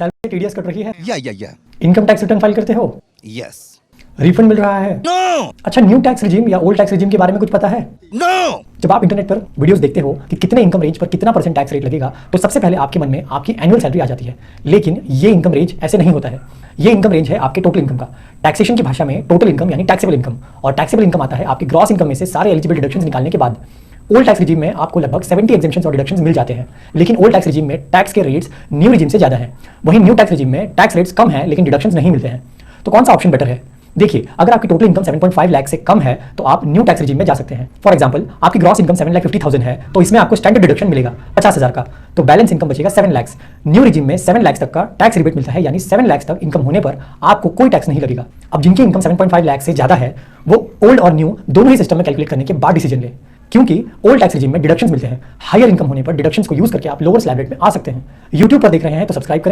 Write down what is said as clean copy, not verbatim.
Salary TDS cut रही है, या इनकम टैक्स रिटर्न फाइल करते हो, यस रिफंड मिल रहा है। नो अच्छा, न्यू टैक्स रिजीम या ओल्ड टैक्स रिजीम के बारे में कुछ पता है? नो जब आप इंटरनेट पर वीडियोस देखते हो कि कितने इनकम रेंज पर कितना % टैक्स रेट लगेगा, तो सबसे पहले आपके मन में आपकी एनुअल सैलरी आ जाती है। लेकिन ये इनकम रेंज ऐसे नहीं होता है। ये इनकम रेंज है आपके टोटल इनकम का। टैक्सेशन की भाषा में टोटल इनकम यानी टैक्सेबल इनकम, और टैक्सेबल इनकम आता है आपके ग्रॉस इनकम में से सारे एलिजिबल डिडक्शंस निकालने के बाद। ओल्ड टैक्स रिजीम में आपको लगभग 70 एग्जेम्पशंस और डिडक्शंस मिल जाते हैं, लेकिन ओल्ड टैक्स रिजीम में टैक्स के रेट्स न्यू रिजीम से ज्यादा हैं। वहीं न्यू टैक्स रिजीम में टैक्स रेट्स कम है लेकिन डिडक्शंस नहीं मिलते हैं। तो कौन सा ऑप्शन बेटर है? देखिए, अगर आपकी टोटल इनकम 7.5 लाख से कम है तो आप न्यू टैक्स रिजीम में जा सकते हैं। फॉर एग्जांपल, आपकी ग्रॉस इनकम 7,50,000 है तो इसमें आपको स्टैंडर्ड डिडक्शन मिलेगा 50,000 का, तो बैलेंस इनकम बचेगा 7 लाख। न्यू रिजीम में 7 लाख तक का टैक्स रिबेट मिलता है, यानी 7 लाख तक इनकम होने पर आपको कोई टैक्स नहीं लगेगा। अब जिनकी इनकम 7.5 लाख से ज्यादा है वो ओल्ड और न्यू दोनों ही सिस्टम में कैलकुलेट करने के बाद डिसीजन लें, क्योंकि ओल्ड टैक्स रिजीम में डिडक्शंस मिलते हैं। हायर इनकम होने पर डिडक्शंस को यूज करके आप लोअर स्लैब रेट में आ सकते हैं। यूट्यूब पर देख रहे हैं तो सब्सक्राइब करें।